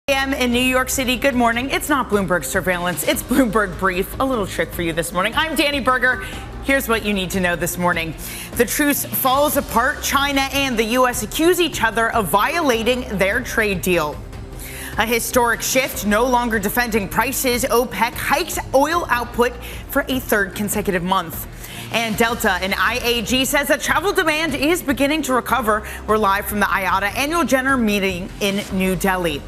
A.M. in New York City. Good morning. It's not Bloomberg surveillance. It's Bloomberg Brief. A little trick for you this morning. I'm Danny Berger. Here's what you need to know this morning. The truce falls apart. China and the U.S. accuse each other of violating their trade deal. A historic shift, no longer defending prices. OPEC hikes oil output for a third consecutive month. And Delta and IAG says that travel demand is beginning to recover. We're live from the IATA Annual General Meeting in New Delhi.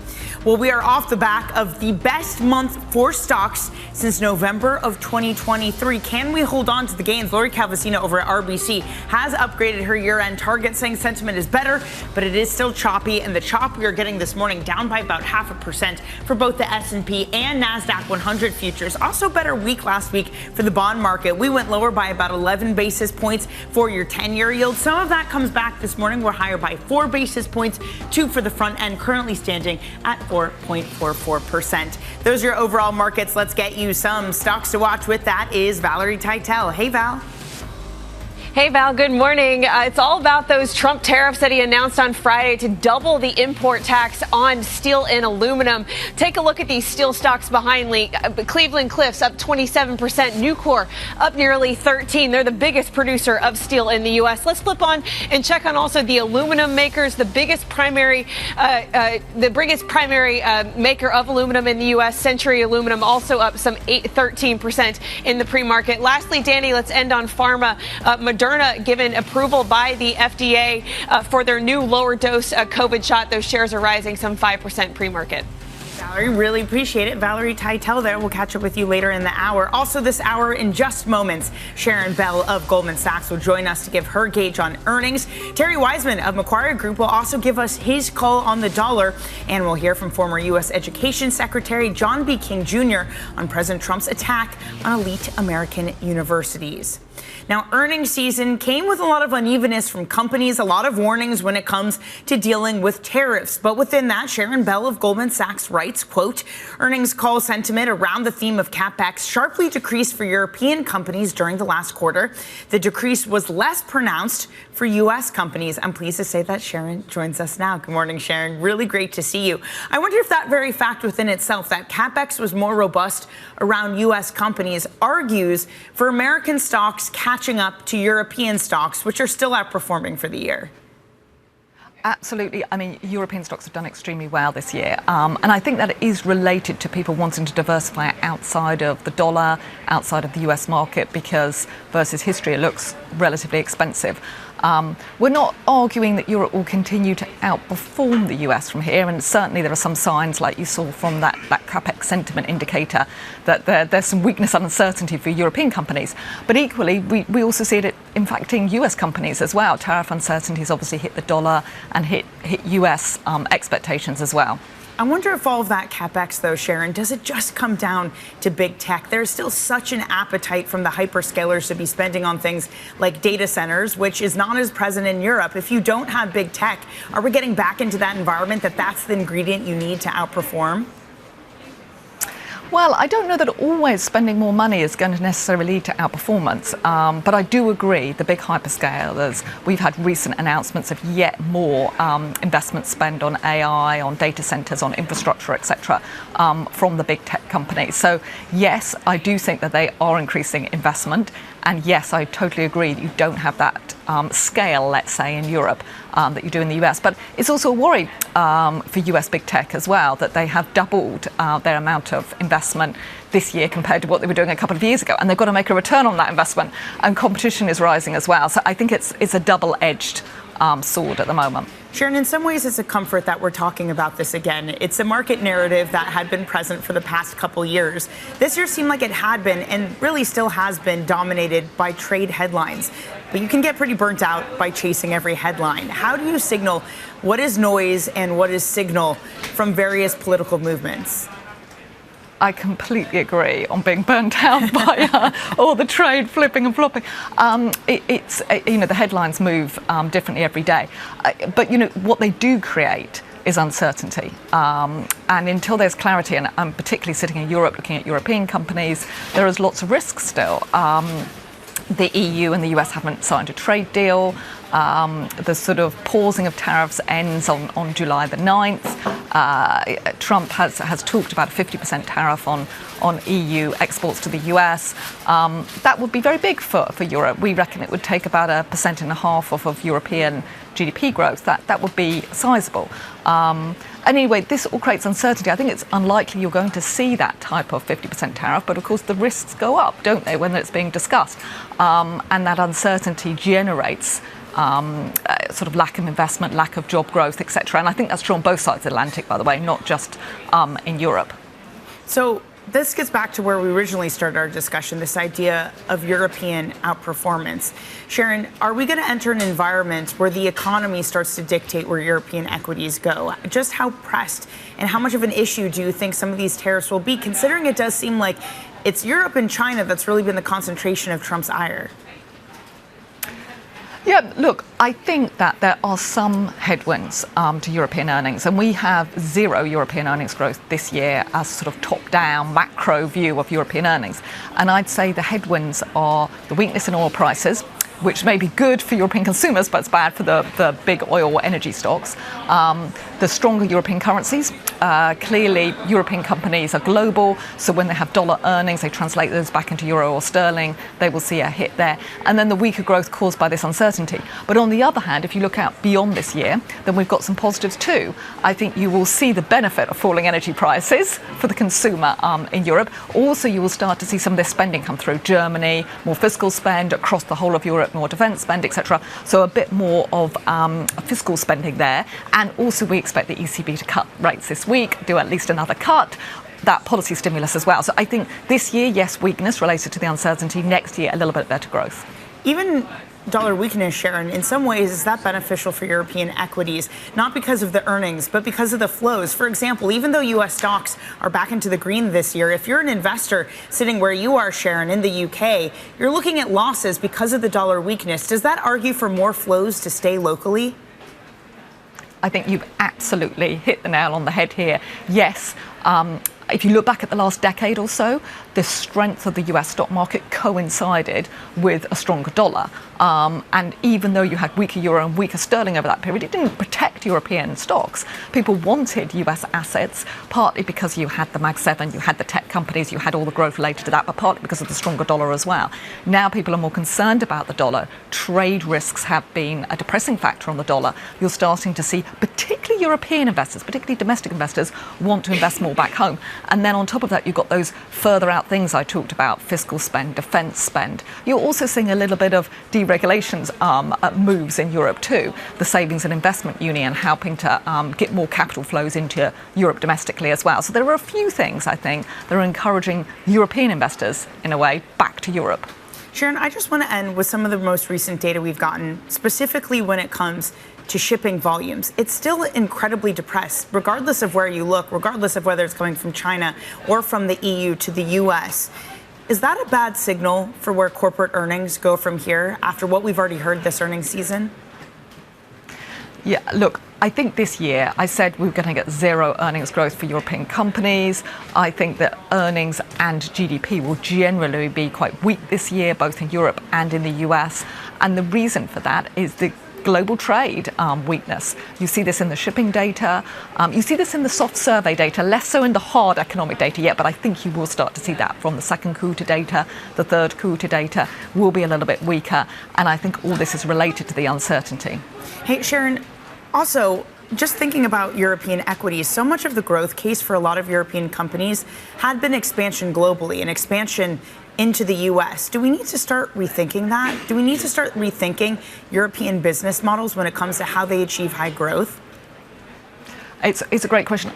Well, we are off the back of the best month for stocks since November of 2023. Can we hold on to the gains? Lori Calvasina over at RBC has upgraded her year-end target, saying sentiment is better, but it is still choppy. And the chop we are getting this morning down by about 0.5% for both the S&P and NASDAQ 100 futures. Also better week last week for the bond market. We went lower by about 11 basis points for your 10-year yield. Some of that comes back this morning. We're higher by 4 basis points, 2 for the front end, currently standing at 4.44%. Those are your overall markets. Let's get you some stocks to watch. With that is Valerie Teitel. Hey, Val. Hey, Val, good morning. It's all about those Trump tariffs that he announced on Friday to double the import tax on steel and aluminum. Take a look at these steel stocks behind me. Cleveland Cliffs up 27%. Nucor up nearly 13%. They're the biggest producer of steel in the U.S. Let's flip on and check on also the aluminum makers. The biggest primary maker of aluminum in the U.S., Century Aluminum, also up some 13% in the pre-market. Lastly, Danny, let's end on pharma. Moderna given approval by the FDA for their new lower dose COVID shot. Those shares are rising some 5% pre-market. Valerie, really appreciate it. Valerie Teitel there. We'll catch up with you later in the hour. Also this hour, in just moments, Sharon Bell of Goldman Sachs will join us to give her gauge on earnings. Thierry Wizman of Macquarie Group will also give us his call on the dollar. And we'll hear from former U.S. Education Secretary John B. King Jr. on President Trump's attack on elite American universities. Now, earnings season came with a lot of unevenness from companies, a lot of warnings when it comes to dealing with tariffs. But within that, Sharon Bell of Goldman Sachs writes, quote, earnings call sentiment around the theme of CapEx sharply decreased for European companies during the last quarter. The decrease was less pronounced for U.S. companies. I'm pleased to say that Sharon joins us now. Good morning, Sharon. Really great to see you. I wonder if that very fact within itself, that CapEx was more robust around U.S. companies, argues for American stocks catching up to European stocks, which are still outperforming for the year. Absolutely. I mean, European stocks have done extremely well this year. And I think that is related to people wanting to diversify outside of the dollar, outside of the US market, because versus history, it looks relatively expensive. We're not arguing that Europe will continue to outperform the US from here, and certainly there are some signs, like you saw from that CapEx sentiment indicator, that there's some weakness and uncertainty for European companies. But equally, we also see it impacting US companies as well. Tariff uncertainties obviously hit the dollar and hit US expectations as well. I wonder if all of that CapEx, though, Sharon, does it just come down to big tech? There's still such an appetite from the hyperscalers to be spending on things like data centers, which is not as present in Europe. If you don't have big tech, are we getting back into that environment that's the ingredient you need to outperform? Well, I don't know that always spending more money is going to necessarily lead to outperformance, but I do agree the big hyperscalers, we've had recent announcements of yet more investment spend on AI, on data centers, on infrastructure, etc., from the big tech companies. So yes, I do think that they are increasing investment, and yes, I totally agree that you don't have that scale, let's say, in Europe that you do in the US. But it's also a worry for US big tech as well, that they have doubled their amount of investment this year compared to what they were doing a couple of years ago. And they've got to make a return on that investment. And competition is rising as well. So I think it's a double-edged sword at the moment. Sharon, in some ways, it's a comfort that we're talking about this again. It's a market narrative that had been present for the past couple years. This year seemed like it had been, and really still has been, dominated by trade headlines. But you can get pretty burnt out by chasing every headline. How do you signal what is noise and what is signal from various political movements? I completely agree on being burnt out by all the trade flipping and flopping. The headlines move differently every day. But, what they do create is uncertainty. And until there's clarity, and I'm particularly sitting in Europe looking at European companies, there is lots of risk still. The EU and the US haven't signed a trade deal. The sort of pausing of tariffs ends on July the 9th. Trump has talked about a 50% tariff on EU exports to the US. That would be very big for Europe. We reckon it would take about 1.5% off of European GDP growth. That would be sizable. Anyway, this all creates uncertainty. I think it's unlikely you're going to see that type of 50% tariff, but of course the risks go up, don't they, when it's being discussed? And that uncertainty generates sort of lack of investment, lack of job growth, etc. And I think that's true on both sides of the Atlantic, by the way, not just in Europe. So this gets back to where we originally started our discussion, this idea of European outperformance. Sharon, are we going to enter an environment where the economy starts to dictate where European equities go? Just how pressed and how much of an issue do you think some of these tariffs will be, considering it does seem like it's Europe and China that's really been the concentration of Trump's ire? Yeah, look, I think that there are some headwinds to European earnings, and we have zero European earnings growth this year as sort of top-down macro view of European earnings. And I'd say the headwinds are the weakness in oil prices, which may be good for European consumers, but it's bad for the big oil or energy stocks. The stronger European currencies. Clearly, European companies are global, so when they have dollar earnings, they translate those back into euro or sterling. They will see a hit there. And then the weaker growth caused by this uncertainty. But on the other hand, if you look out beyond this year, then we've got some positives too. I think you will see the benefit of falling energy prices for the consumer in Europe. Also, you will start to see some of this spending come through. Germany, more fiscal spend across the whole of Europe, more defence spend, etc. So a bit more of fiscal spending there. And also we expect the ECB to cut rates this week, do at least another cut, that policy stimulus as well. So I think this year, yes, weakness related to the uncertainty. Next year, a little bit better growth. Even dollar weakness, Sharon, in some ways, is that beneficial for European equities, not because of the earnings, but because of the flows? For example, even though U.S. stocks are back into the green this year, if you're an investor sitting where you are, Sharon, in the UK, you're looking at losses because of the dollar weakness. Does that argue for more flows to stay locally? I think you've absolutely hit the nail on the head here. Yes. If you look back at the last decade or so, the strength of the US stock market coincided with a stronger dollar. And even though you had weaker euro and weaker sterling over that period, it didn't protect European stocks. People wanted US assets, partly because you had the Mag 7, you had the tech companies, you had all the growth related to that, but partly because of the stronger dollar as well. Now people are more concerned about the dollar. Trade risks have been a depressing factor on the dollar. You're starting to see particularly European investors, particularly domestic investors, want to invest more back home. And then on top of that, you've got those further out things I talked about, fiscal spend, defence spend. You're also seeing a little bit of deregulations moves in Europe too. The Savings and Investment Union helping to get more capital flows into Europe domestically as well. So there are a few things, I think, that are encouraging European investors, in a way, back to Europe. Sharon, I just want to end with some of the most recent data we've gotten, specifically when it comes to shipping volumes. It's still incredibly depressed, regardless of where you look, regardless of whether it's coming from China or from the EU to the US. Is that a bad signal for where corporate earnings go from here after what we've already heard this earnings season? Yeah, look, I think this year I said we were going to get zero earnings growth for European companies. I think that earnings and GDP will generally be quite weak this year, both in Europe and in the US. And the reason for that is the global trade weakness. You see this in the shipping data. You see this in the soft survey data, less so in the hard economic data yet, but I think you will start to see that from the second quarter data. The third quarter data will be a little bit weaker. And I think all this is related to the uncertainty. Hey, Sharon, also, just thinking about European equities, so much of the growth case for a lot of European companies had been expansion globally and expansion into the U.S. Do we need to start rethinking that? Do we need to start rethinking European business models when it comes to how they achieve high growth? It's a great question.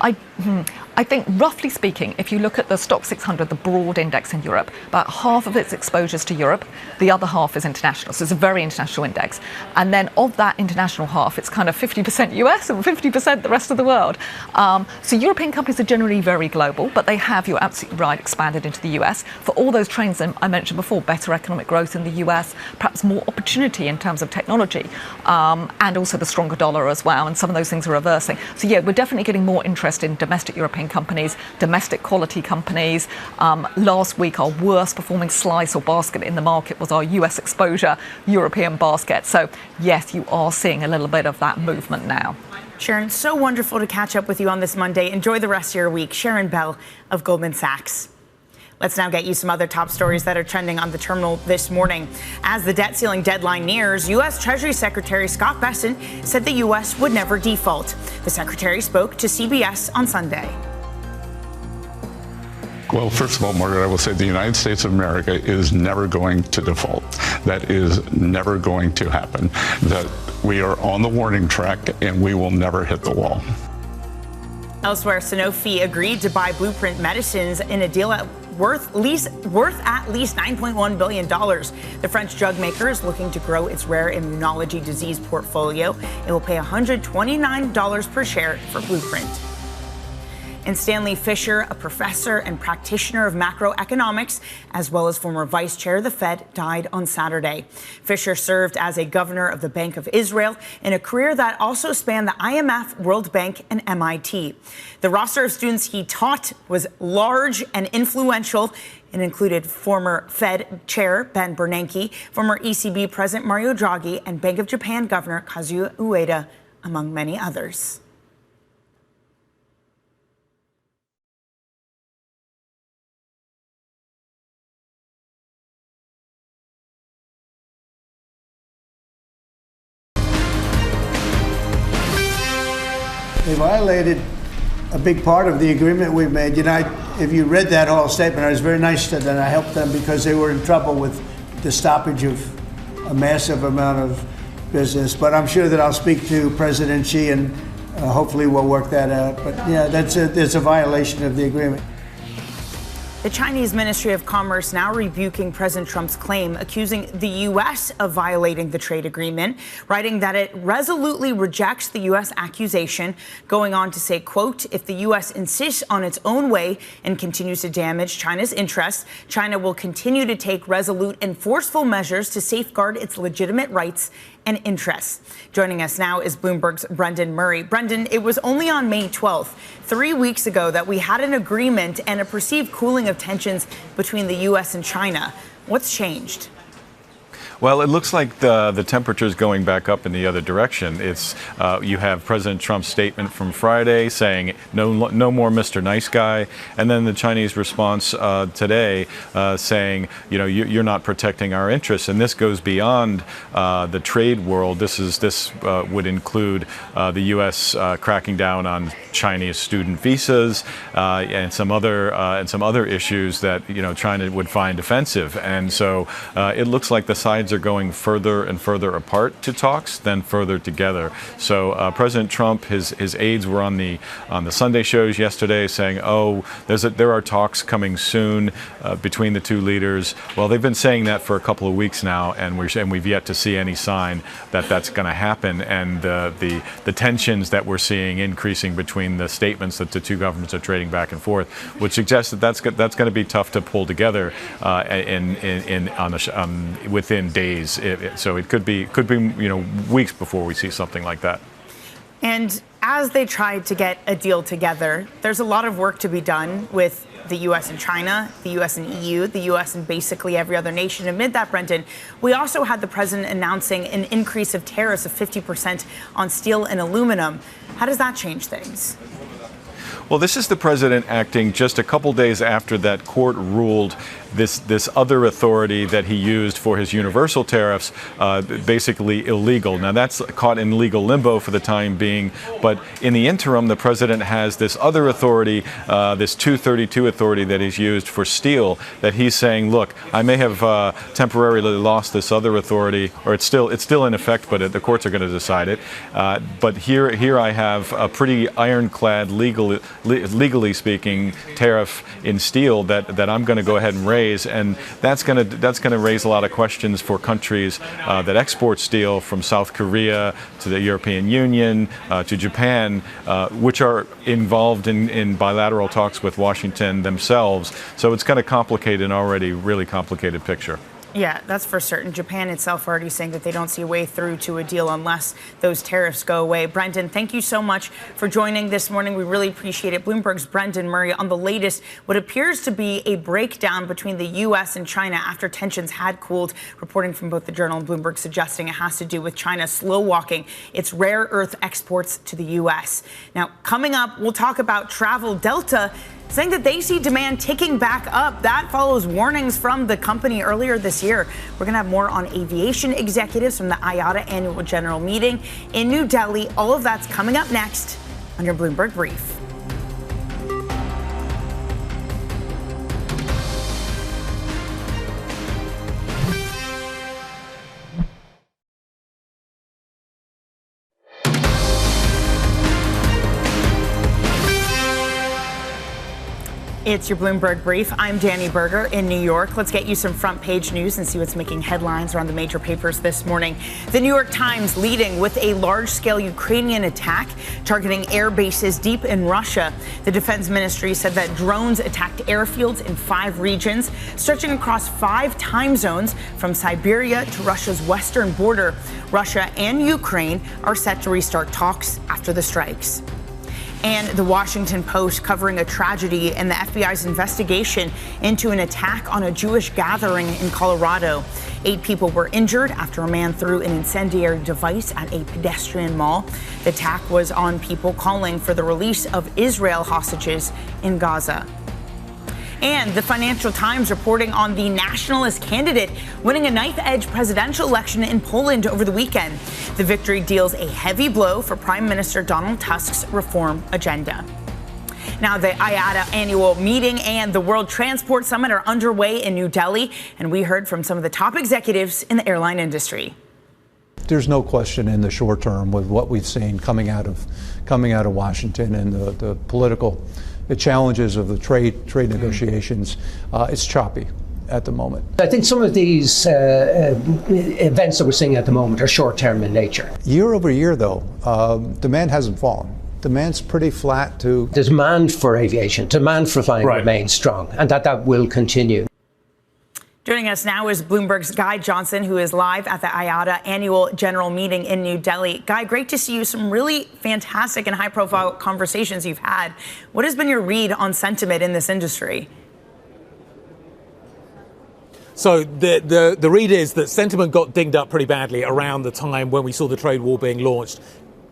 I think, roughly speaking, if you look at the Stock 600, the broad index in Europe, about half of its exposures to Europe, the other half is international. So it's a very international index. And then of that international half, it's kind of 50% US and 50% the rest of the world. So European companies are generally very global, but they have, you're absolutely right, expanded into the US. For all those trends I mentioned before, better economic growth in the US, perhaps more opportunity in terms of technology, and also the stronger dollar as well. And some of those things are reversing. So yeah, we're we're definitely getting more interest in domestic European companies, domestic quality companies. Last week, our worst performing slice or basket in the market was our US exposure European basket. So yes, you are seeing a little bit of that movement now. Sharon, so wonderful to catch up with you on this Monday. Enjoy the rest of your week. Sharon Bell of Goldman Sachs. Let's now get you some other top stories that are trending on the terminal this morning. As the debt ceiling deadline nears, U.S. Treasury Secretary Scott Bessent said the U.S. would never default. The secretary spoke to CBS on Sunday. Well, first of all, Margaret, I will say the United States of America is never going to default. That is never going to happen. That we are on the warning track and we will never hit the wall. Elsewhere, Sanofi agreed to buy Blueprint Medicines in a deal worth at least $9.1 billion. The French drug maker is looking to grow its rare immunology disease portfolio. It will pay $129 per share for Blueprint. And Stanley Fischer, a professor and practitioner of macroeconomics, as well as former vice chair of the Fed, died on Saturday. Fischer served as a governor of the Bank of Israel in a career that also spanned the IMF, World Bank, and MIT. The roster of students he taught was large and influential. It included former Fed chair Ben Bernanke, former ECB president Mario Draghi, and Bank of Japan governor Kazuo Ueda, among many others. They violated a big part of the agreement we made. You know, if you read that whole statement, I was very nice to them. I helped them because they were in trouble with the stoppage of a massive amount of business. But I'm sure that I'll speak to President Xi and hopefully we'll work that out. But yeah, there's a violation of the agreement. The Chinese Ministry of Commerce now rebuking President Trump's claim, accusing the U.S. of violating the trade agreement, writing that it resolutely rejects the U.S. accusation, going on to say, quote, if the U.S. insists on its own way and continues to damage China's interests, China will continue to take resolute and forceful measures to safeguard its legitimate rights and interests. Joining us now is Bloomberg's Brendan Murray. Brendan, it was only on May 12th, 3 weeks ago, that we had an agreement and a perceived cooling of tensions between the U.S. and China. What's changed? Well, it looks like the temperature is going back up in the other direction. It's you have President Trump's statement from Friday saying no more Mr. Nice Guy, and then the Chinese response today saying, you know, you're not protecting our interests, and this goes beyond the trade world. This would include the U.S. cracking down on Chinese student visas and some other issues that China would find offensive, and so it looks like the sides are going further and further apart to talks than further together. So President Trump, his aides were on the Sunday shows yesterday saying, oh, there are talks coming soon between the two leaders. Well, they've been saying that for a couple of weeks now, and we've yet to see any sign that that's going to happen. And the tensions that we're seeing increasing between the statements that the two governments are trading back and forth would suggest that that's going to be tough to pull together within days. So it could be weeks before we see something like that. And as they tried to get a deal together, there's a lot of work to be done with the U.S. and China, the U.S. and EU, the U.S. and basically every other nation. Amid that, Brendan, we also had the president announcing an increase of tariffs of 50% on steel and aluminum. How does that change things? Well, this is the president acting just a couple days after that court ruled this other authority that he used for his universal tariffs basically illegal. Now, that's caught in legal limbo for the time being. But in the interim, the president has this other authority, this 232 authority that he's used for steel, that he's saying, look, I may have temporarily lost this other authority, or it's still in effect, but the courts are going to decide it. But here I have a pretty ironclad, legally speaking, tariff in steel that I'm going to go ahead and raise. And that's going to raise a lot of questions for countries that export steel, from South Korea to the European Union to Japan, which are involved in bilateral talks with Washington themselves. So it's going to complicate an already really complicated picture. Yeah, that's for certain. Japan itself already saying that they don't see a way through to a deal unless those tariffs go away. Brendan, thank you so much for joining this morning. We really appreciate it. Bloomberg's Brendan Murray on the latest, what appears to be a breakdown between the U.S. and China after tensions had cooled. Reporting from both the Journal and Bloomberg suggesting it has to do with China slow walking its rare earth exports to the U.S. Now, coming up, we'll talk about travel. Delta saying that they see demand ticking back up. That follows warnings from the company earlier this year. We're going to have more on aviation executives from the IATA Annual General Meeting in New Delhi. All of that's coming up next on your Bloomberg Brief. It's your Bloomberg Brief. I'm Danny Berger in New York. Let's get you some front page news and see what's making headlines around the major papers this morning. The New York Times leading with a large-scale Ukrainian attack targeting air bases deep in Russia. The Defense Ministry said that drones attacked airfields in 5 regions, stretching across 5 time zones from Siberia to Russia's western border. Russia and Ukraine are set to restart talks after the strikes. And the Washington Post covering a tragedy in the FBI's investigation into an attack on a Jewish gathering in Colorado. 8 people were injured after a man threw an incendiary device at a pedestrian mall. The attack was on people calling for the release of Israel hostages in Gaza. And the Financial Times reporting on the nationalist candidate winning a knife-edge presidential election in Poland over the weekend. The victory deals a heavy blow for Prime Minister Donald Tusk's reform agenda. Now, the IATA Annual Meeting and the World Transport Summit are underway in New Delhi, and we heard from some of the top executives in the airline industry. There's no question in the short term with what we've seen coming out of Washington and the political challenges of the trade negotiations, it's choppy at the moment. I think some of these events that we're seeing at the moment are short-term in nature. Year over year, though, demand hasn't fallen. Demand's pretty flat to... The demand for aviation, demand for flying remains strong, and that will continue. Joining us now is Bloomberg's Guy Johnson, who is live at the IATA Annual General Meeting in New Delhi. Guy, great to see you. Some really fantastic and high-profile conversations you've had. What has been your read on sentiment in this industry? So the read is that sentiment got dinged up pretty badly around the time when we saw the trade war being launched.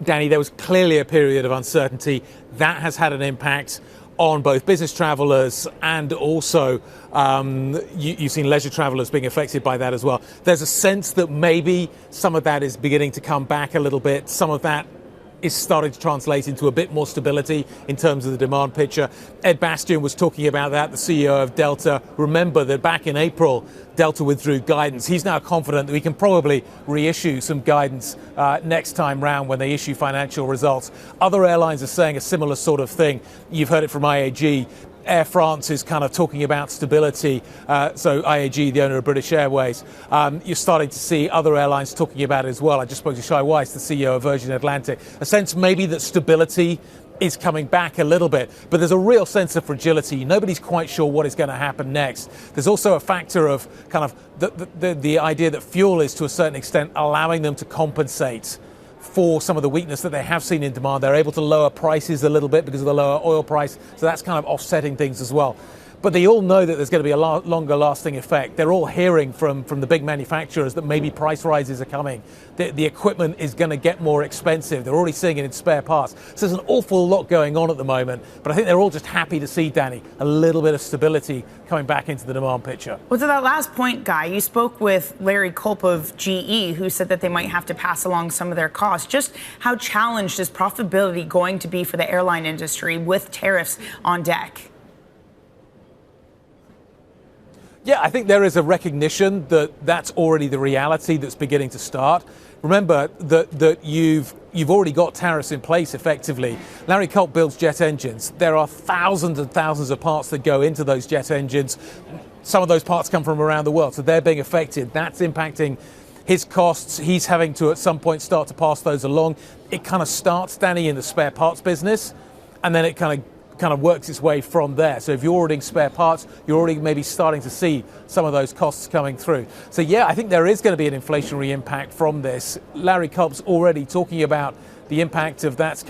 Danny, there was clearly a period of uncertainty. That has had an impact on both business travelers and also you've seen leisure travelers being affected by that as well. There's a sense that maybe some of that is beginning to come back a little bit. Some of that is starting to translate into a bit more stability in terms of the demand picture. Ed Bastian was talking about that, the CEO of Delta. Remember that back in April, Delta withdrew guidance. He's now confident that we can probably reissue some guidance next time round when they issue financial results. Other airlines are saying a similar sort of thing. You've heard it from IAG. Air France is kind of talking about stability. So IAG, the owner of British Airways, you're starting to see other airlines talking about it as well. I just spoke to Shai Weiss, the CEO of Virgin Atlantic. A sense maybe that stability is coming back a little bit, but there's a real sense of fragility. Nobody's quite sure what is going to happen next. There's also a factor of kind of the idea that fuel is to a certain extent allowing them to compensate for some of the weakness that they have seen in demand. They're able to lower prices a little bit because of the lower oil price, so that's kind of offsetting things as well. But they all know that there's going to be a longer lasting effect. They're all hearing from the big manufacturers that maybe price rises are coming. The equipment is going to get more expensive. They're already seeing it in spare parts. So there's an awful lot going on at the moment. But I think they're all just happy to see, Danny, a little bit of stability coming back into the demand picture. Well, to that last point, Guy, you spoke with Larry Culp of GE, who said that they might have to pass along some of their costs. Just how challenged is profitability going to be for the airline industry with tariffs on deck? Yeah, I think there is a recognition that that's already the reality that's beginning to start. Remember that you've already got tariffs in place effectively. Larry Culp builds jet engines. There are thousands and thousands of parts that go into those jet engines. Some of those parts come from around the world, so they're being affected. That's impacting his costs. He's having to at some point start to pass those along. It kind of starts, Danny, in the spare parts business, and then it kind of kind of works its way from there. So if you're ordering spare parts, you're already maybe starting to see some of those costs coming through. So yeah, I think there is going to be an inflationary impact from this. Larry Culp's already talking about the impact of that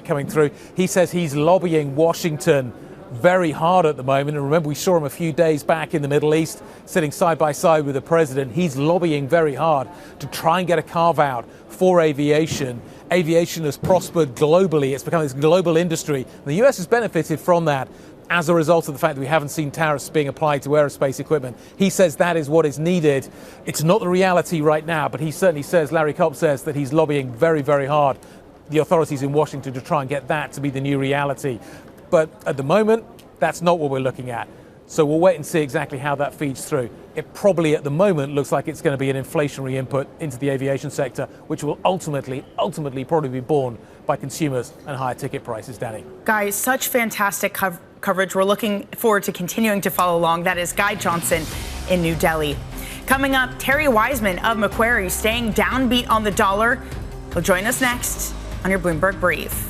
coming through. He says he's lobbying Washington very hard at the moment. And remember, we saw him a few days back in the Middle East, sitting side by side with the president. He's lobbying very hard to try and get a carve-out for aviation. Aviation has prospered globally. It's become this global industry. And the US has benefited from that as a result of the fact that we haven't seen tariffs being applied to aerospace equipment. He says that is what is needed. It's not the reality right now, but he certainly says, Larry Culp says, that he's lobbying very, very hard the authorities in Washington to try and get that to be the new reality. But at the moment, that's not what we're looking at. So we'll wait and see exactly how that feeds through. It probably at the moment looks like it's going to be an inflationary input into the aviation sector, which will ultimately probably be borne by consumers and higher ticket prices, Danny. Guys, such fantastic coverage. We're looking forward to continuing to follow along. That is Guy Johnson in New Delhi. Coming up, Thierry Wizman of Macquarie staying downbeat on the dollar. He'll join us next on your Bloomberg Brief.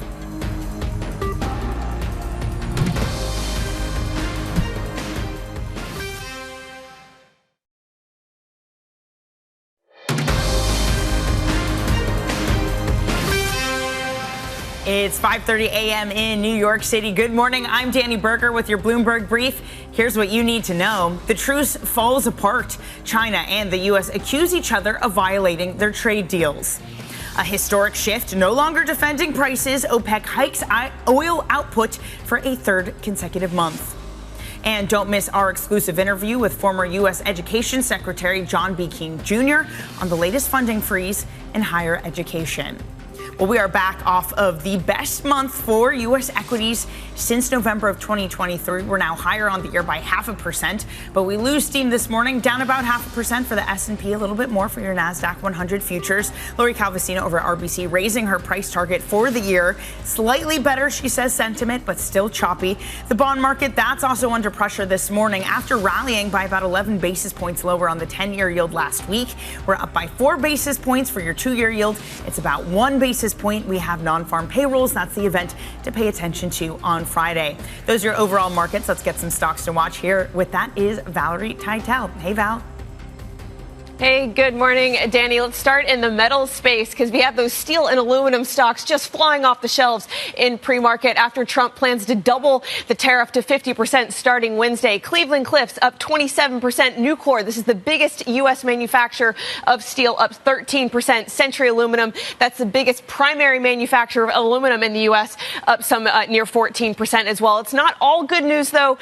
It's 5:30 a.m. in New York City. Good morning. I'm Danny Berger with your Bloomberg Brief. Here's what you need to know. The truce falls apart. China and the U.S. accuse each other of violating their trade deals. A historic shift, no longer defending prices. OPEC hikes oil output for a third consecutive month. And don't miss our exclusive interview with former U.S. Education Secretary John B. King Jr. on the latest funding freeze in higher education. Well, we are back off of the best month for U.S. equities since November of 2023. We're now higher on the year by 0.5%, but we lose steam this morning, down about 0.5% for the S&P, a little bit more for your NASDAQ 100 futures. Lori Calvasino over at RBC raising her price target for the year. Slightly better, she says, sentiment, but still choppy. The bond market, that's also under pressure this morning after rallying by about 11 basis points lower on the 10-year yield last week. We're up by 4 basis points for your 2-year yield. It's about 1 basis point. We have non-farm payrolls. That's the event to pay attention to on Friday. Those are your overall markets. Let's get some stocks to watch here. With that is Valerie Teitel. Hey, Val. Hey, good morning, Danny. Let's start in the metals space because we have those steel and aluminum stocks just flying off the shelves in pre-market after Trump plans to double the tariff to 50% starting Wednesday. Cleveland-Cliffs up 27%. Nucor, this is the biggest U.S. manufacturer of steel, up 13%. Century Aluminum, that's the biggest primary manufacturer of aluminum in the U.S., up some near 14% as well. It's not all good news, though,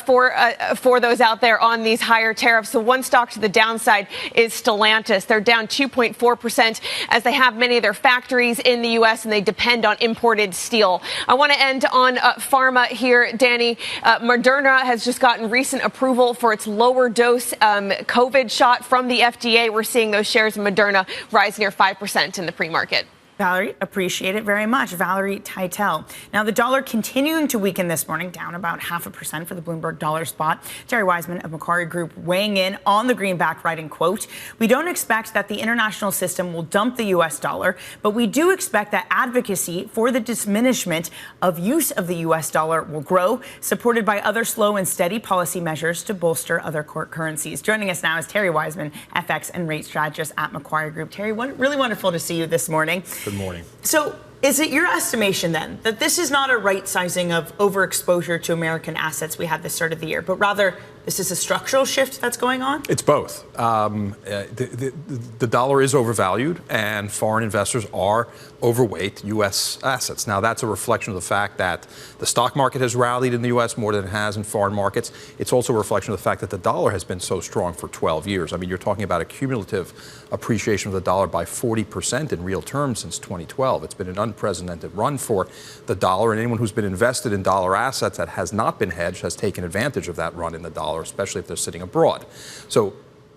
for those out there on these higher tariffs. The one stock to the downside is Stellantis. They're down 2.4% as they have many of their factories in the U.S. and they depend on imported steel. I want to end on pharma here, Danny. Moderna has just gotten recent approval for its lower dose COVID shot from the FDA. We're seeing those shares of Moderna rise near 5% in the pre-market. Valerie, appreciate it very much. Valerie Teitel. Now, the dollar continuing to weaken this morning, down about 0.5% for the Bloomberg dollar spot. Thierry Wizman of Macquarie Group weighing in on the greenback, writing, quote, "We don't expect that the international system will dump the U.S. dollar, but we do expect that advocacy for the diminishment of use of the U.S. dollar will grow, supported by other slow and steady policy measures to bolster other core currencies." Joining us now is Thierry Wizman, FX and rate strategist at Macquarie Group. Thierry, really wonderful to see you this morning. Good morning. So is it your estimation then that this is not a right sizing of overexposure to American assets we had this start of the year, but rather this is a structural shift that's going on? It's both. The dollar is overvalued and foreign investors are overweight U.S. assets. Now, that's a reflection of the fact that the stock market has rallied in the U.S. more than it has in foreign markets. It's also a reflection of the fact that the dollar has been so strong for 12 years. I mean, you're talking about a cumulative appreciation of the dollar by 40% in real terms since 2012. It's been an unprecedented run for the dollar, and anyone who's been invested in dollar assets that has not been hedged has taken advantage of that run in the dollar, especially if they're sitting abroad. So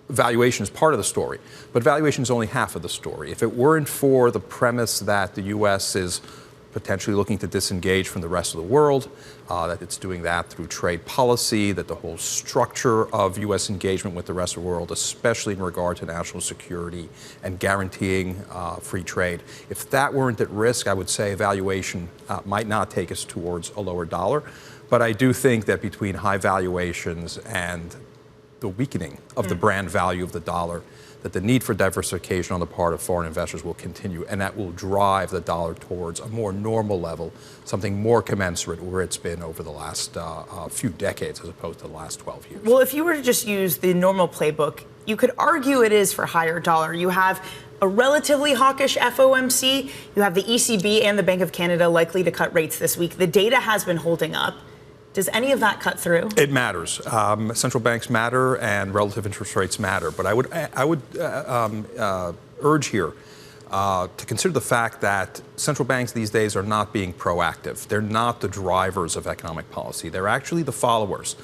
valuation is part of the story, but valuation is only half of the story. If it weren't for the premise that the U.S. is potentially looking to disengage from the rest of the world, that it's doing that through trade policy, that the whole structure of U.S. engagement with the rest of the world, especially in regard to national security and guaranteeing free trade, if that weren't at risk, I would say valuation might not take us towards a lower dollar. But I do think that between high valuations and the weakening of the brand value of the dollar, that the need for diversification on the part of foreign investors will continue, and that will drive the dollar towards a more normal level, something more commensurate where it's been over the last few decades as opposed to the last 12 years. Well, if you were to just use the normal playbook, you could argue it is for higher dollar. You have a relatively hawkish FOMC. You have the ECB and the Bank of Canada likely to cut rates this week. The data has been holding up. Does any of that cut through? It matters. Central banks matter, and relative interest rates matter. But I would urge here to consider the fact that central banks these days are not being proactive. They're not the drivers of economic policy. They're actually the followers.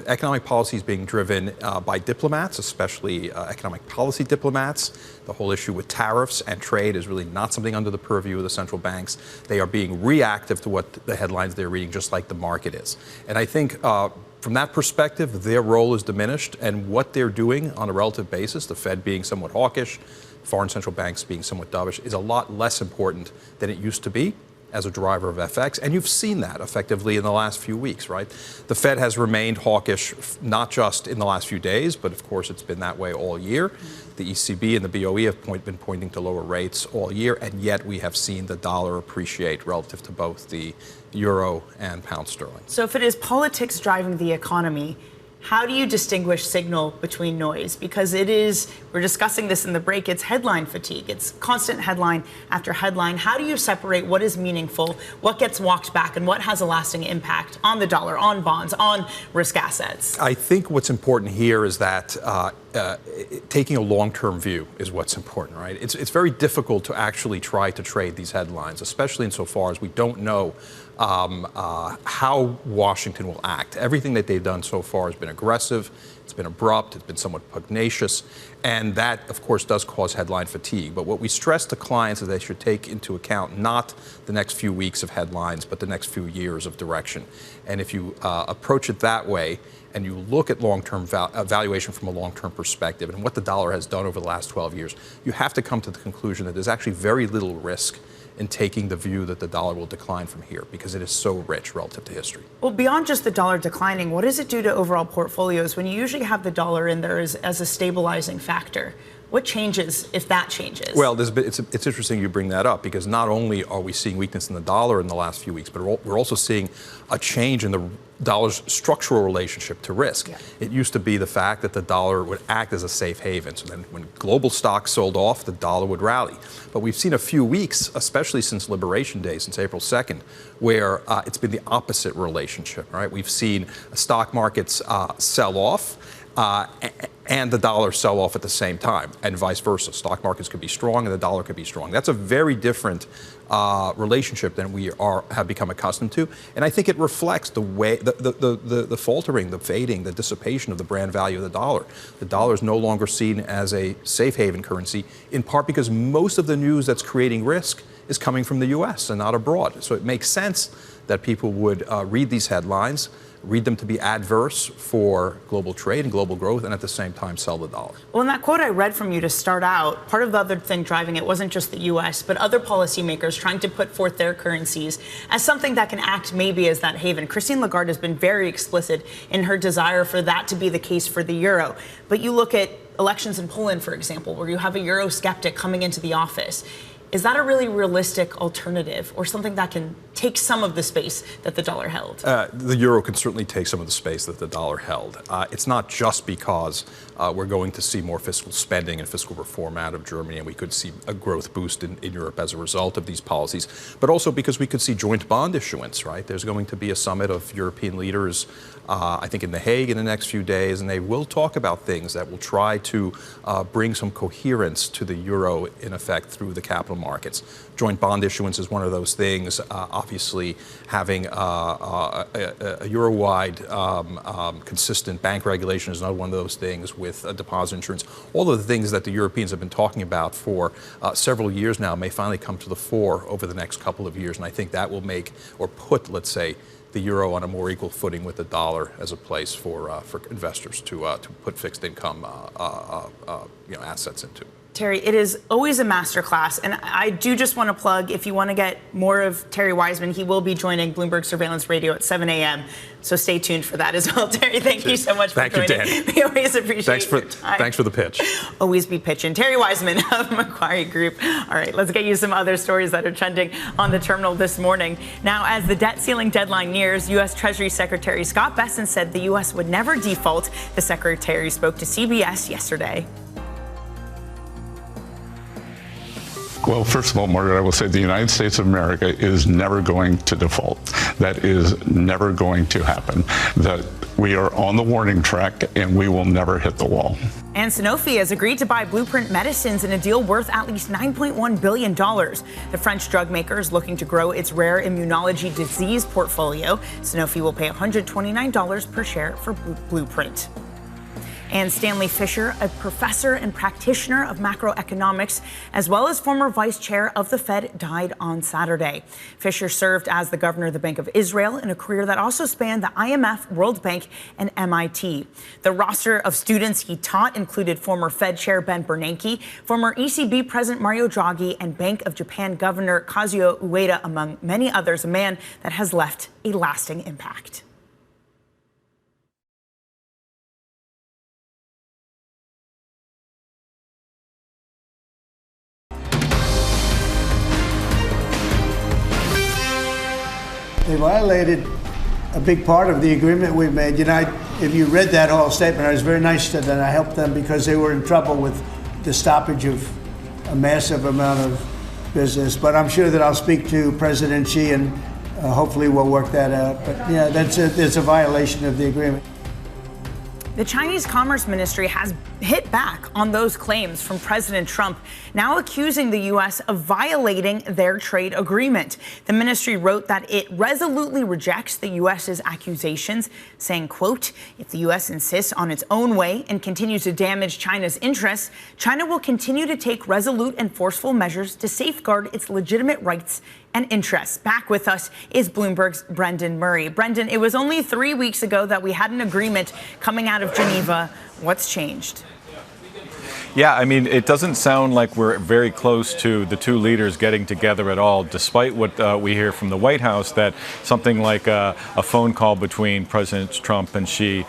Economic policy is being driven by diplomats, especially economic policy diplomats. The whole issue with tariffs and trade is really not something under the purview of the central banks. They are being reactive to what the headlines they're reading, just like the market is. And I think from that perspective, their role is diminished, and what they're doing on a relative basis, the Fed being somewhat hawkish, foreign central banks being somewhat dovish, is a lot less important than it used to be as a driver of FX. And you've seen that effectively in the last few weeks, right? The Fed has remained hawkish, not just in the last few days, but of course it's been that way all year. The ECB and the BOE have been pointing to lower rates all year, and yet we have seen the dollar appreciate relative to both the euro and pound sterling. So if it is politics driving the economy, how do you distinguish signal between noise? Because it is, we're discussing this in the break, it's headline fatigue. It's constant headline after headline. How do you separate what is meaningful, what gets walked back, and what has a lasting impact on the dollar, on bonds, on risk assets? I think what's important here is that taking a long-term view is what's important, right? It's very difficult to actually try to trade these headlines, especially insofar as we don't know how Washington will act. Everything that they've done so far has been aggressive, it's been abrupt, it's been somewhat pugnacious, and that, of course, does cause headline fatigue. But what we stress to clients is they should take into account not the next few weeks of headlines, but the next few years of direction. And if you approach it that way, and you look at long-term valuation from a long-term perspective and what the dollar has done over the last 12 years, you have to come to the conclusion that there's actually very little risk in taking the view that the dollar will decline from here because it is so rich relative to history. Well, beyond just the dollar declining, what does it do to overall portfolios when you usually have the dollar in there as a stabilizing factor? What changes if that changes? Well, it's interesting you bring that up because not only are we seeing weakness in the dollar in the last few weeks, but we're also seeing a change in the dollar's structural relationship to risk. Yeah. It used to be the fact that the dollar would act as a safe haven. So then when global stocks sold off, the dollar would rally. But we've seen a few weeks, especially since Liberation Day, since April 2nd, where it's been the opposite relationship, right? We've seen stock markets sell off and the dollar sell off at the same time, and vice versa. Stock markets could be strong and the dollar could be strong. That's a very different relationship than we have become accustomed to, and I think it reflects the way the faltering, the fading, the dissipation of the brand value of the dollar. The dollar is no longer seen as a safe haven currency, in part because most of the news that's creating risk is coming from the U.S. and not abroad. So it makes sense that people would read these headlines, read them to be adverse for global trade and global growth, and at the same time sell the dollar. Well, in that quote I read from you to start out, part of the other thing driving it wasn't just the U.S., but other policymakers trying to put forth their currencies as something that can act maybe as that haven. Christine Lagarde has been very explicit in her desire for that to be the case for the euro. But you look at elections in Poland, for example, where you have a Eurosceptic coming into the office. Is that a really realistic alternative or something that can take some of the space that the dollar held? The euro can certainly take some of the space that the dollar held. It's not just because we're going to see more fiscal spending and fiscal reform out of Germany, and we could see a growth boost in Europe as a result of these policies, but also because we could see joint bond issuance, right? There's going to be a summit of European leaders, I think in The Hague in the next few days, and they will talk about things that will try to bring some coherence to the euro, in effect, through the capital markets. Joint bond issuance is one of those things. obviously having a Euro-wide consistent bank regulation is another one of those things, with deposit insurance. All of the things that the Europeans have been talking about for several years now may finally come to the fore over the next couple of years. And I think that will make, or put, let's say, the euro on a more equal footing with the dollar as a place for investors to put fixed income assets into. Terry, it is always a masterclass, and I do just want to plug, if you want to get more of Terry Wizman, he will be joining Bloomberg Surveillance Radio at 7 a.m., so stay tuned for that as well. Terry, thank you so much for joining. Thank you, Dan. We always appreciate your time. Thanks for the pitch. Always be pitching. Terry Wizman of Macquarie Group. All right, let's get you some other stories that are trending on the terminal this morning. Now, as the debt ceiling deadline nears, U.S. Treasury Secretary Scott Bessent said the U.S. would never default. The secretary spoke to CBS yesterday. Well, first of all, Margaret, I will say the United States of America is never going to default. That is never going to happen. That we are on the warning track and we will never hit the wall. And Sanofi has agreed to buy Blueprint Medicines in a deal worth at least $9.1 billion. The French drug maker is looking to grow its rare immunology disease portfolio. Sanofi will pay $129 per share for Blueprint. And Stanley Fischer, a professor and practitioner of macroeconomics, as well as former vice chair of the Fed, died on Saturday. Fischer served as the governor of the Bank of Israel in a career that also spanned the IMF, World Bank, and MIT. The roster of students he taught included former Fed chair Ben Bernanke, former ECB president Mario Draghi, and Bank of Japan governor Kazuo Ueda, among many others, a man that has left a lasting impact. They violated a big part of the agreement we made. You know, if you read that whole statement, I was very nice to them. I helped them because they were in trouble with the stoppage of a massive amount of business. But I'm sure that I'll speak to President Xi and hopefully we'll work that out. But yeah, it's a violation of the agreement. The Chinese Commerce Ministry has hit back on those claims from President Trump, now accusing the U.S. of violating their trade agreement. The ministry wrote that it resolutely rejects the U.S.'s accusations, saying, quote, if the U.S. insists on its own way and continues to damage China's interests, China will continue to take resolute and forceful measures to safeguard its legitimate rights and interests. Back with us is Bloomberg's Brendan Murray. Brendan, it was only 3 weeks ago that we had an agreement coming out of Geneva. What's changed? Yeah, I mean, it doesn't sound like we're very close to the two leaders getting together at all, despite what we hear from the White House, that something like a phone call between President Trump and Xi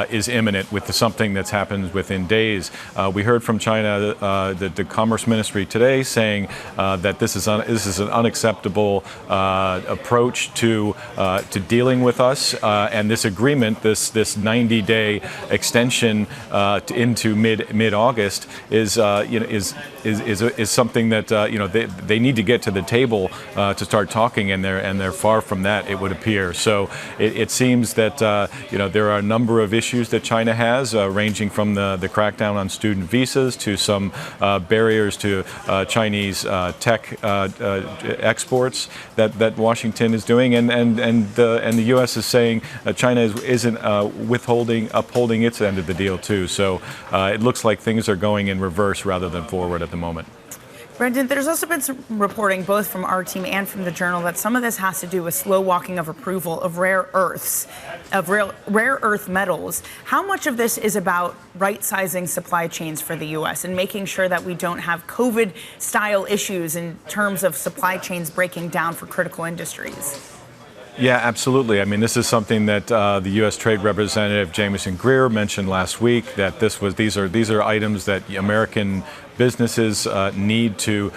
is imminent, with something that's happened within days. We heard from China, the Commerce Ministry today, saying that this is an unacceptable approach to dealing with us, and this agreement, this 90-day extension into mid-August is something that they need to get to the table to start talking, and they're far from that, it would appear. So it seems that there are a number of issues that China has, ranging from the crackdown on student visas to some barriers to Chinese tech exports that Washington is doing, and the U.S. is saying China isn't upholding its end of the deal too. So it looks like things are going in reverse rather than forward at the moment. Brendan, there's also been some reporting, both from our team and from the Journal, that some of this has to do with slow walking of approval of rare earth metals. How much of this is about right-sizing supply chains for the U.S. and making sure that we don't have COVID-style issues in terms of supply chains breaking down for critical industries? Yeah, absolutely. I mean, this is something that the U.S. Trade Representative Jamieson Greer mentioned last week, that these are items that American businesses need to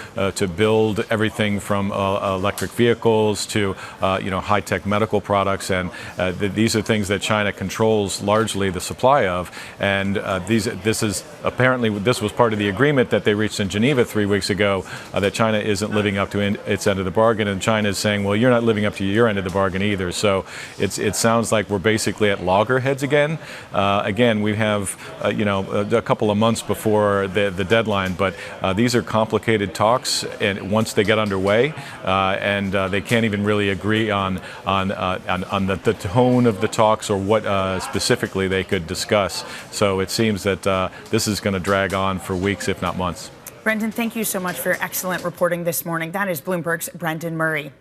build everything from electric vehicles to high-tech medical products, and these are things that China controls largely the supply of. And this was part of the agreement that they reached in Geneva 3 weeks ago, that China isn't living up to its end of the bargain, and China is saying, well, you're not living up to your end of the bargain either. So it sounds like we're basically at loggerheads again. Again, we have a couple of months before the deadline. But these are complicated talks, and once they get underway, and they can't even really agree on the tone of the talks or what specifically they could discuss. So it seems that this is going to drag on for weeks, if not months. Brendan, thank you so much for your excellent reporting this morning. That is Bloomberg's Brendan Murray.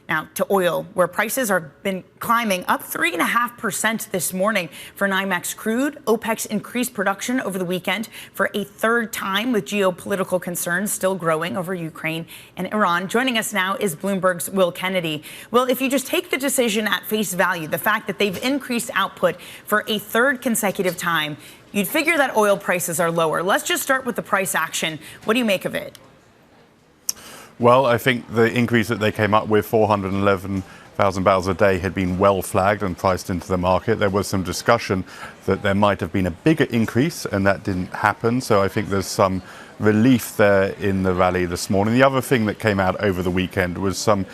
Now to oil, where prices have been climbing up 3.5% this morning for NYMEX crude. OPEC's increased production over the weekend for a third time, with geopolitical concerns still growing over Ukraine and Iran. Joining us now is Bloomberg's Will Kennedy. Well, if you just take the decision at face value, the fact that they've increased output for a third consecutive time, you'd figure that oil prices are lower. Let's just start with the price action. What do you make of it? Well, I think the increase that they came up with, 411,000 barrels a day, had been well flagged and priced into the market. There was some discussion that there might have been a bigger increase, and that didn't happen. So I think there's some relief there in the rally this morning. The other thing that came out over the weekend was some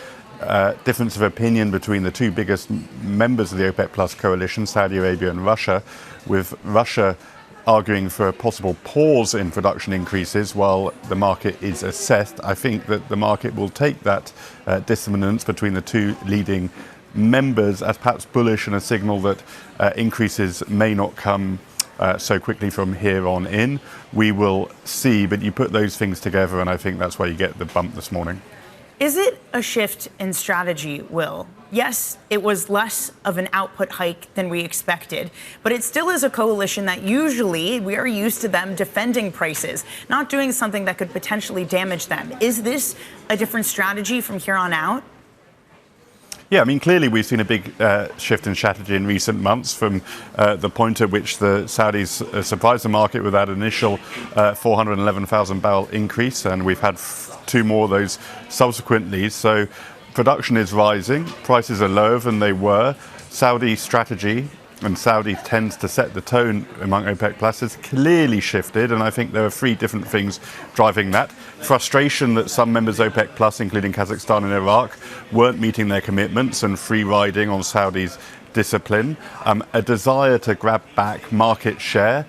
difference of opinion between the two biggest members of the OPEC Plus coalition, Saudi Arabia and Russia, with Russia arguing for a possible pause in production increases while the market is assessed. I think that the market will take that dissonance between the two leading members as perhaps bullish and a signal that increases may not come so quickly from here on in. We will see, but you put those things together and I think that's why you get the bump this morning. Is it a shift in strategy, Will? Yes, it was less of an output hike than we expected, but it still is a coalition that usually we are used to them defending prices, not doing something that could potentially damage them. Is this a different strategy from here on out? Yeah, I mean, clearly we've seen a big shift in strategy in recent months from the point at which the Saudis surprised the market with that initial 411,000 barrel increase, and we've had two more of those subsequently. So production is rising, prices are lower than they were. Saudi strategy, and Saudi tends to set the tone among OPEC Plus, has clearly shifted, and I think there are three different things driving that. Frustration that some members of OPEC Plus, including Kazakhstan and Iraq, weren't meeting their commitments and free riding on Saudi's discipline. A desire to grab back market share.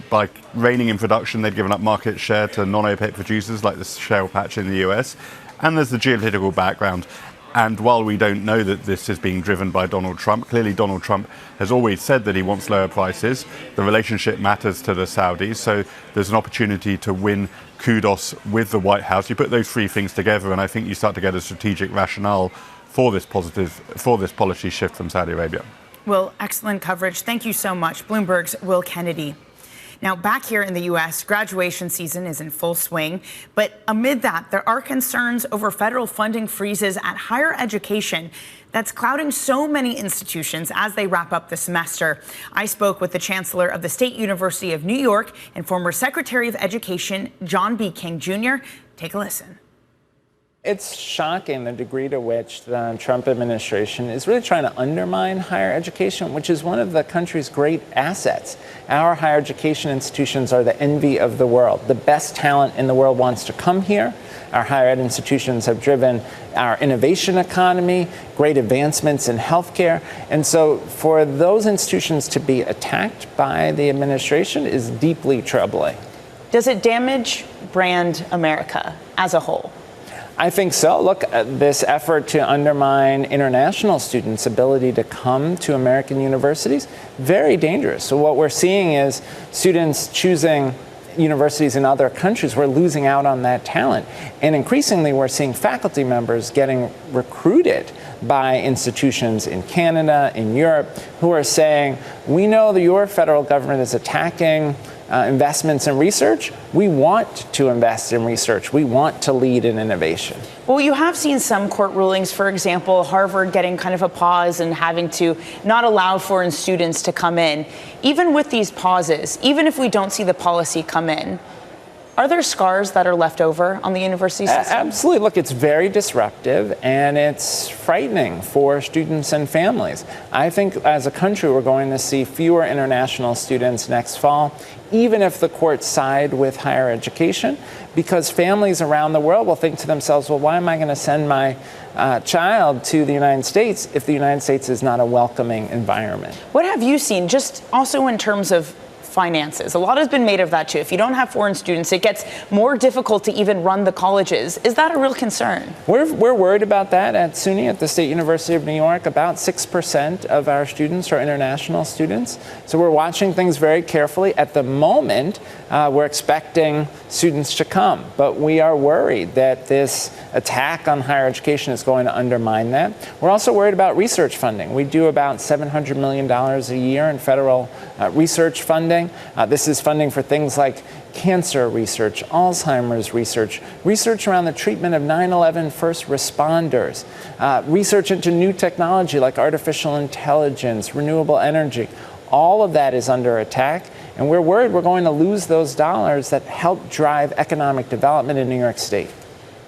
By reining in production, they'd given up market share to non-OPEC producers like the shale patch in the US. And there's the geopolitical background. And while we don't know that this is being driven by Donald Trump, clearly Donald Trump has always said that he wants lower prices. The relationship matters to the Saudis, so there's an opportunity to win kudos with the White House. You put those three things together, and I think you start to get a strategic rationale for this policy shift from Saudi Arabia. Well, excellent coverage. Thank you so much. Bloomberg's Will Kennedy. Now, back here in the U.S., graduation season is in full swing. But amid that, there are concerns over federal funding freezes at higher education that's clouding so many institutions as they wrap up the semester. I spoke with the Chancellor of the State University of New York and former Secretary of Education, John B. King Jr. Take a listen. It's shocking the degree to which the Trump administration is really trying to undermine higher education, which is one of the country's great assets. Our higher education institutions are the envy of the world. The best talent in the world wants to come here. Our higher ed institutions have driven our innovation economy, great advancements in healthcare. And so for those institutions to be attacked by the administration is deeply troubling. Does it damage brand America as a whole? I think so. Look, this effort to undermine international students' ability to come to American universities, very dangerous. So what we're seeing is students choosing universities in other countries. We're losing out on that talent. And increasingly, we're seeing faculty members getting recruited by institutions in Canada, in Europe, who are saying, we know that your federal government is attacking investments in research. We want to invest in research. We want to lead in innovation. Well, you have seen some court rulings, for example, Harvard getting kind of a pause and having to not allow foreign students to come in. Even with these pauses, even if we don't see the policy come in, are there scars that are left over on the university system? Absolutely. Look, it's very disruptive and it's frightening for students and families. I think as a country, we're going to see fewer international students next fall, even if the courts side with higher education, because families around the world will think to themselves, well, why am I going to send my child to the United States if the United States is not a welcoming environment? What have you seen, just also in terms of finances. A lot has been made of that, too. If you don't have foreign students, it gets more difficult to even run the colleges. Is that a real concern? We're worried about that at SUNY, at the State University of New York. About 6% of our students are international students. So we're watching things very carefully. At the moment, we're expecting students to come. But we are worried that this attack on higher education is going to undermine that. We're also worried about research funding. We do about $700 million a year in federal research funding. This is funding for things like cancer research, Alzheimer's research, research around the treatment of 9/11 first responders, research into new technology like artificial intelligence, renewable energy. All of that is under attack, and we're worried we're going to lose those dollars that help drive economic development in New York State.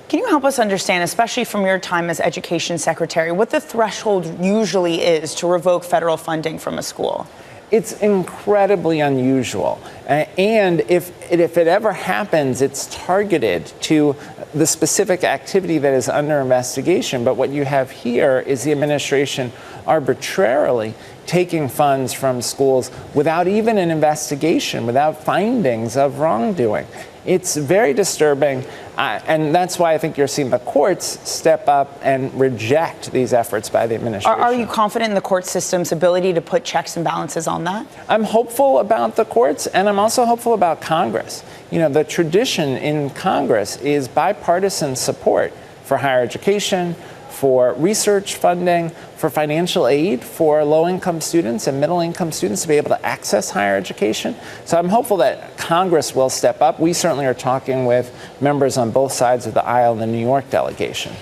Can you help us understand, especially from your time as Education Secretary, what the threshold usually is to revoke federal funding from a school? It's incredibly unusual. And if it ever happens, it's targeted to the specific activity that is under investigation. But what you have here is the administration arbitrarily taking funds from schools without even an investigation, without findings of wrongdoing. It's very disturbing, and that's why I think you're seeing the courts step up and reject these efforts by the administration. Are you confident in the court system's ability to put checks and balances on that? I'm hopeful about the courts, and I'm also hopeful about Congress. You know, the tradition in Congress is bipartisan support for higher education, for research funding, for financial aid for low-income students and middle-income students to be able to access higher education. So I'm hopeful that Congress will step up. We certainly are talking with members on both sides of the aisle in the New York delegation.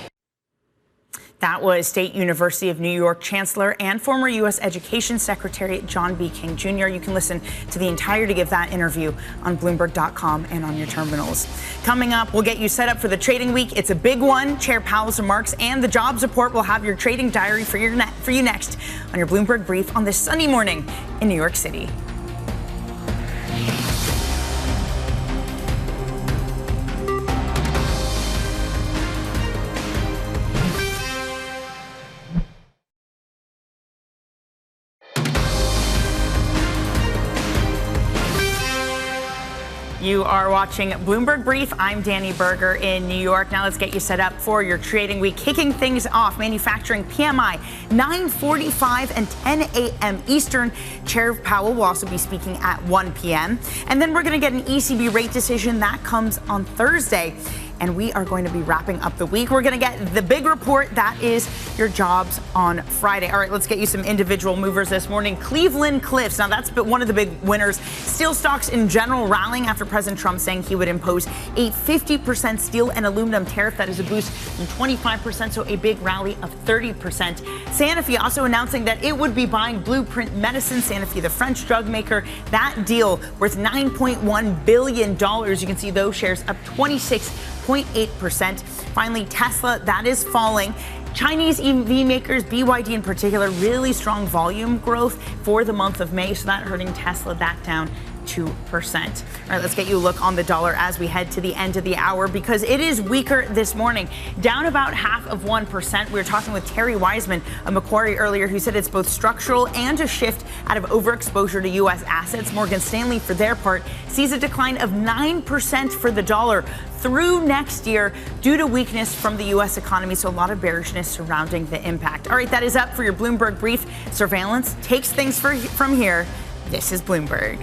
That was State University of New York Chancellor and former U.S. Education Secretary John B. King Jr. You can listen to the entirety of that interview on Bloomberg.com and on your terminals. Coming up, we'll get you set up for the trading week. It's a big one. Chair Powell's remarks and the jobs report will have your trading diary for you next on your Bloomberg Brief on this Sunday morning in New York City. You are watching Bloomberg Brief. I'm Danny Berger in New York. Now let's get you set up for your trading week. Kicking things off, manufacturing PMI, 9:45 and 10 a.m. Eastern. Chair Powell will also be speaking at 1 p.m. And then we're going to get an ECB rate decision that comes on Thursday. And we are going to be wrapping up the week. We're going to get the big report. That is your jobs on Friday. All right, let's get you some individual movers this morning. Cleveland-Cliffs. Now, that's one of the big winners. Steel stocks in general rallying after President Trump saying he would impose a 50% steel and aluminum tariff. That is a boost from 25%, so a big rally of 30%. Sanofi also announcing that it would be buying Blueprint Medicine. Sanofi, the French drug maker. That deal worth $9.1 billion. You can see those shares up 26.8%. Finally, Tesla, that is falling. Chinese EV makers, BYD in particular, really strong volume growth for the month of May, so that hurting Tesla, that down 2%. All right, let's get you a look on the dollar as we head to the end of the hour because it is weaker this morning, down about 0.5%. We were talking with Thierry Wizman of Macquarie earlier, who said it's both structural and a shift out of overexposure to U.S. assets. Morgan Stanley, for their part, sees a decline of 9% for the dollar through next year due to weakness from the U.S. economy. So a lot of bearishness surrounding the impact. All right, that is up for your Bloomberg Brief. Surveillance takes things from here. This is Bloomberg.